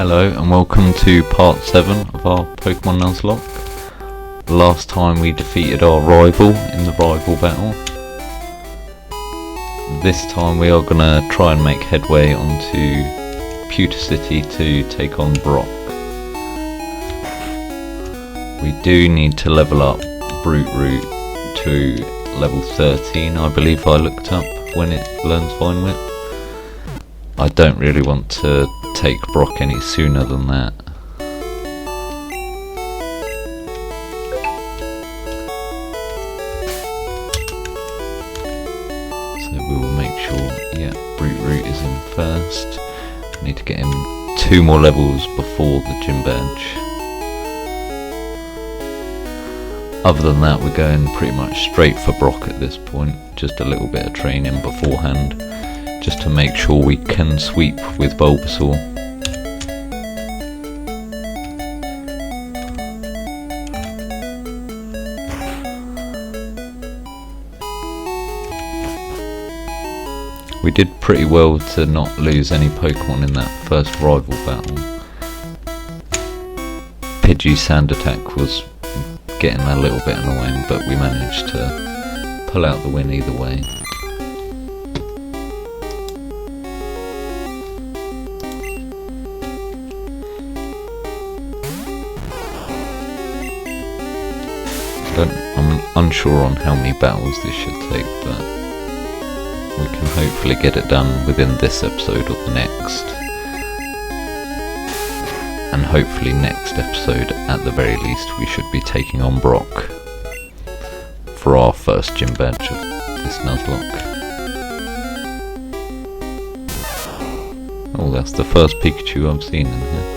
Hello and welcome to part 7 of our Pokemon Nuzlocke. Last time we defeated our rival in the rival battle. This time we are gonna try and make headway onto Pewter City to take on Brock. We do need to level up Brute Root to level 13, I believe I looked up when it learns Vine Whip. I don't really want to take Brock any sooner than that. So we will make sure, yeah, Brute Root is in first. Need to get him 2 more levels before the gym badge. Other than that, we're going pretty much straight for Brock at this point. Just a little bit of training beforehand, just to make sure we can sweep with Bulbasaur. We did pretty well to not lose any Pokemon in that first rival battle. Pidgey's Sand Attack was getting a little bit annoying, but we managed to pull out the win either way. I'm unsure on how many battles this should take, but we can hopefully get it done within this episode or the next. And hopefully next episode, at the very least, we should be taking on Brock for our first gym badge of this Nuzlocke. Oh, that's the first Pikachu I've seen in here.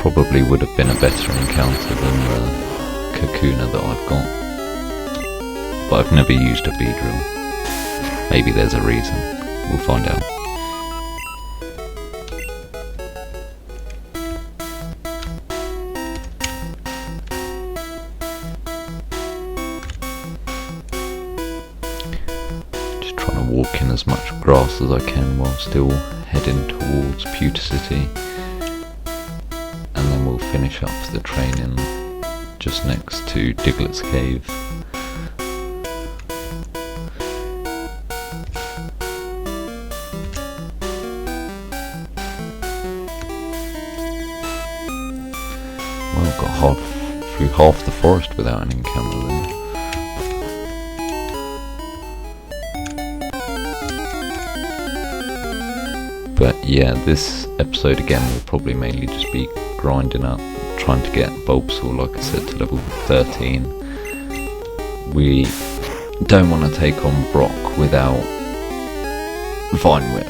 Probably would have been a better encounter than the Kakuna that I've got. But I've never used a Beedrill. Maybe there's a reason. We'll find out. Just trying to walk in as much grass as I can while still heading towards Pewter City. And then we'll finish up the training just next to Diglett's Cave. Well, got through half the forest without an encounter there. But yeah, this episode again will probably mainly just be grinding up, trying to get Bulbasaur, like I said, to level 13. We don't want to take on Brock without Vine Whip.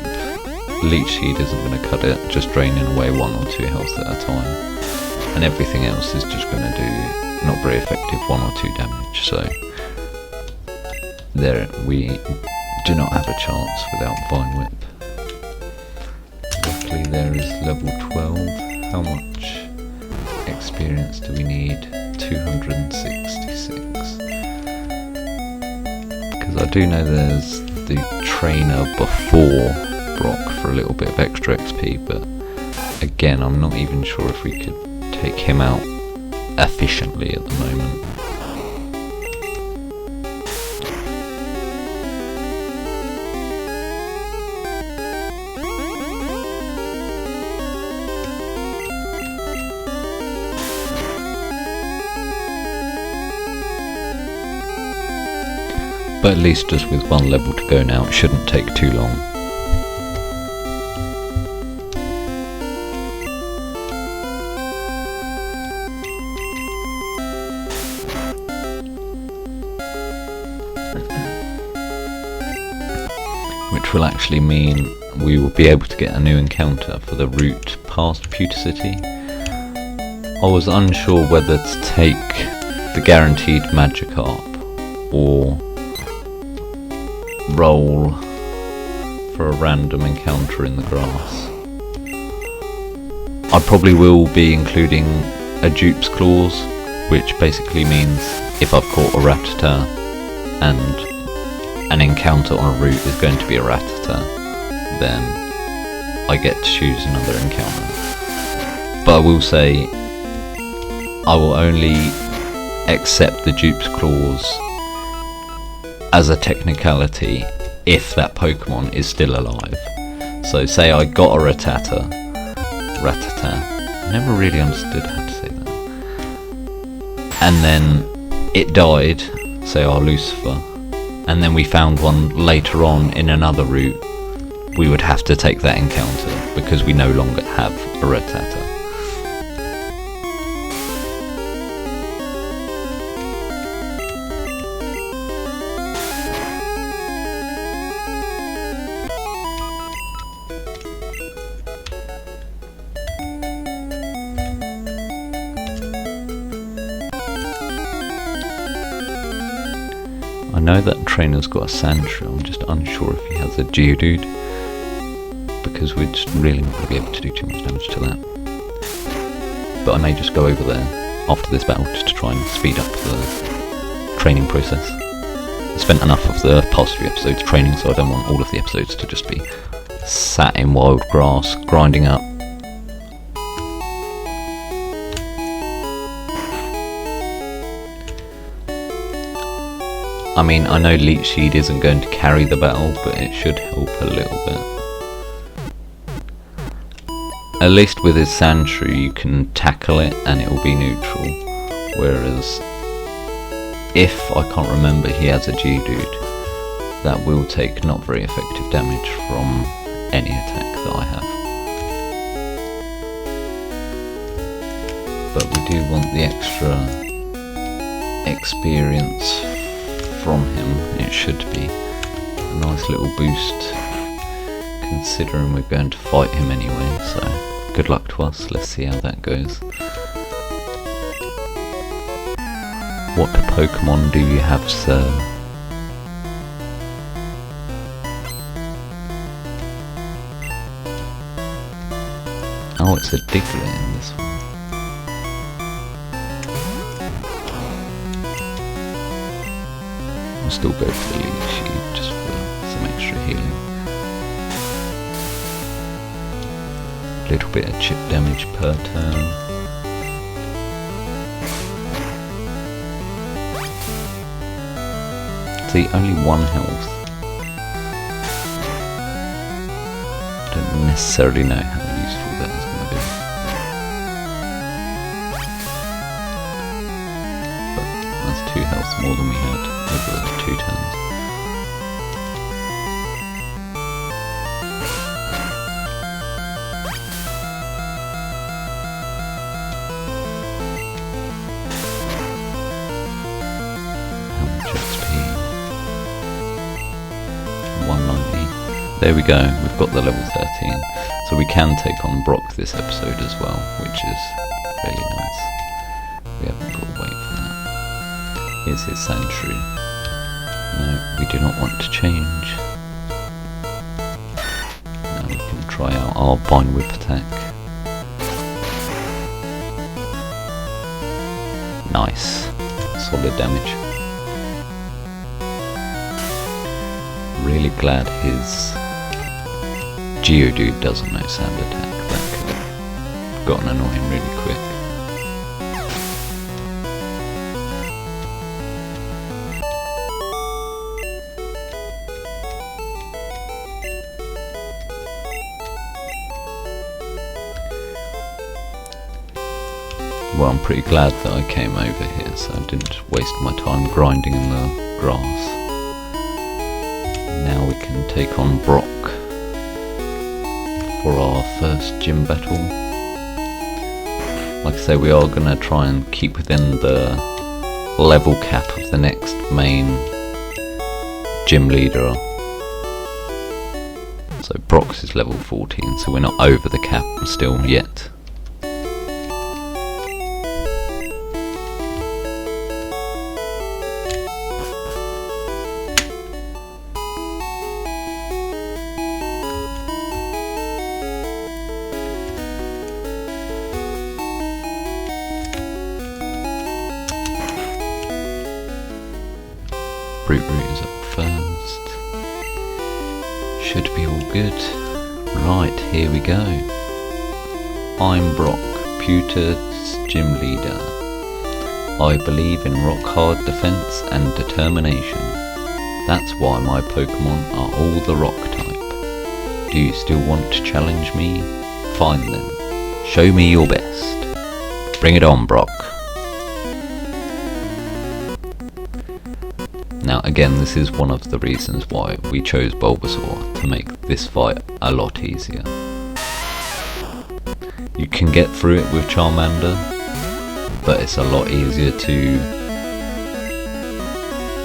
Leech Seed isn't going to cut it, just draining away 1 or 2 health at a time. And everything else is just going to do not very effective 1 or 2 damage, so there we do not have a chance without Vine Whip. Luckily there is level 12. How much experience do we need? 266. Because I do know there's the trainer before Brock for a little bit of extra XP, but again I'm not even sure if we could take him out efficiently at the moment. But at least just with 1 level to go now, it shouldn't take too long. Which will actually mean we will be able to get a new encounter for the route past Pewter City. I was unsure whether to take the guaranteed Magikarp or roll for a random encounter in the grass. I probably will be including a dupe's clause, which basically means if I've caught a Rattata and an encounter on a route is going to be a Rattata, then I get to choose another encounter. But I will say, I will only accept the dupe's clause as a technicality if that Pokemon is still alive. So say I got a Rattata, I never really understood how to say that, and then it died, say our Lucifer, and then we found one later on in another route, we would have to take that encounter because we no longer have a Rattata. I know that trainer's got a Sandshrew, I'm just unsure if he has a Geodude, because we're just really not going to be able to do too much damage to that. But I may just go over there after this battle just to try and speed up the training process. I spent enough of the past 3 episodes training, so I don't want all of the episodes to just be sat in wild grass, grinding up. I mean, I know Leech Seed isn't going to carry the battle, but it should help a little bit. At least with his Sandshrew you can tackle it and it will be neutral, whereas if, I can't remember, he has a Geodude, that will take not very effective damage from any attack that I have. But we do want the extra experience from him. It should be a nice little boost considering we're going to fight him anyway, so good luck to us. Let's see how that goes. What Pokemon do you have, sir? Oh, it's a Diglett in this one. I'll still go for the Leech Seed just for some extra healing. A little bit of chip damage per turn. See, only 1 health. Don't necessarily know how useful that is going to be. But that's 2 health more than we had over 2 turns. How much XP? 190. There we go, we've got the level 13. So we can take on Brock this episode as well, which is really nice. We haven't got to wait for that. Here's his Sandshrew. No, we do not want to change. Now we can try out our Vine Whip attack. Nice. Solid damage. Really glad his Geodude doesn't know Sand Attack. That could have gotten annoying really quick. Well, I'm pretty glad that I came over here, so I didn't waste my time grinding in the grass. Now we can take on Brock for our first gym battle. Like I say, we are going to try and keep within the level cap of the next main gym leader. So Brock's is level 14, so we're not over the cap still yet. Brute Root is up first. Should be all good. Right, here we go. I'm Brock, Pewter's gym leader. I believe in rock hard defense and determination. That's why my Pokemon are all the rock type. Do you still want to challenge me? Fine then. Show me your best. Bring it on, Brock. Now again, this is one of the reasons why we chose Bulbasaur, to make this fight a lot easier. You can get through it with Charmander, but it's a lot easier to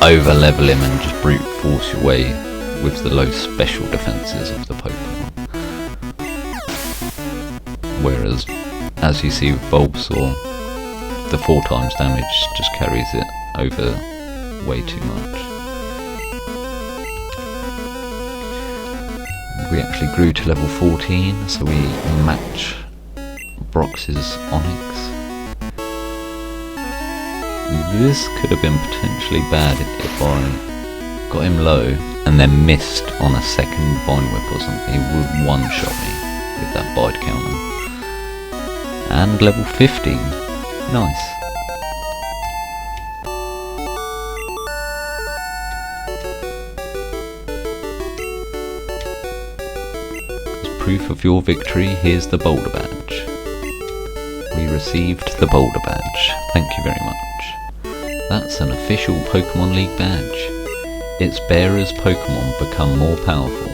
over level him and just brute force your way with the low special defences of the Pokemon. Whereas, as you see with Bulbasaur, the 4 times damage just carries it over way too much. We actually grew to level 14, so we match Brox's Onyx. This could have been potentially bad if I got him low and then missed on a second Vine Whip or something. He would one-shot me with that bite counter. And level 15. Nice. As proof of your victory, here's the Boulder Badge. We received the Boulder Badge. Thank you very much. That's an official Pokemon League badge. Its bearer's Pokemon become more powerful.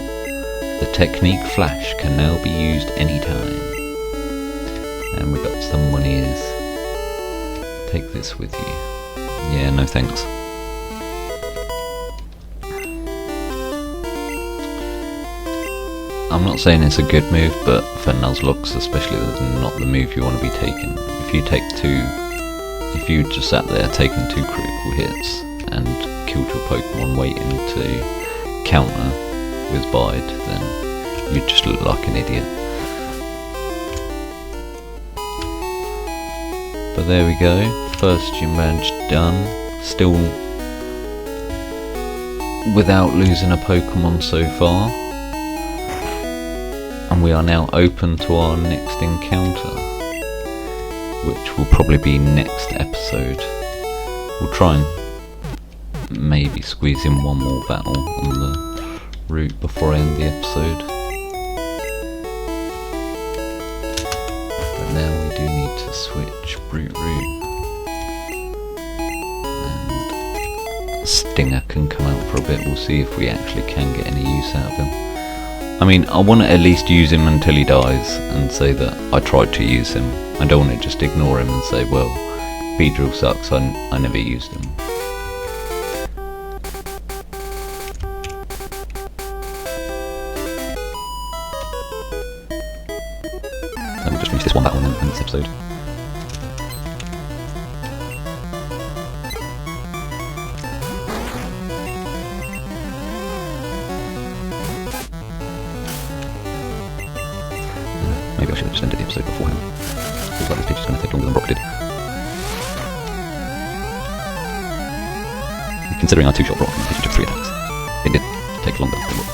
The technique Flash can now be used anytime. And we got some monies. Take this with you. Yeah, no thanks. I'm not saying it's a good move, but for Nuzlocke especially, that's not the move you want to be taking. If you just sat there taking 2 critical hits and killed your Pokemon waiting to counter with Bide, then you'd just look like an idiot. But there we go, first gym badge done, still without losing a Pokemon so far. And we are now open to our next encounter, which will probably be next episode. We'll try and maybe squeeze in one more battle on the route before I end the episode. But now we do need to switch Brute Route. And Stinger can come out for a bit. We'll see if we actually can get any use out of him. I mean, I want to at least use him until he dies and say that I tried to use him. I don't want to just ignore him and say, well, Beedrill sucks, I never used him. Let me just finish this one battle and then end this episode. Maybe I should have just ended the episode beforehand. Feels like this picture's going to take longer than Brock did. Considering I 2-shot Brock and he took 3 attacks, it did take longer than Brock.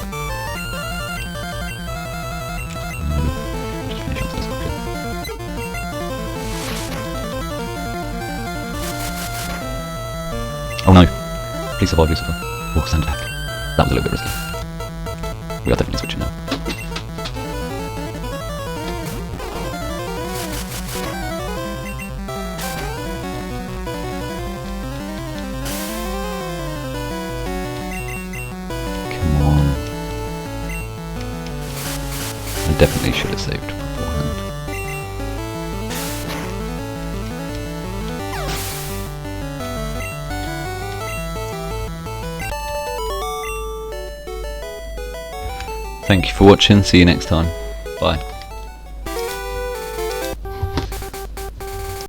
Just finish up this quickly. Oh no! Please survive, Lucifer. Oh, stand back. That was a little bit risky. We are definitely switching now. I definitely should have saved beforehand. Thank you for watching, see you next time, bye.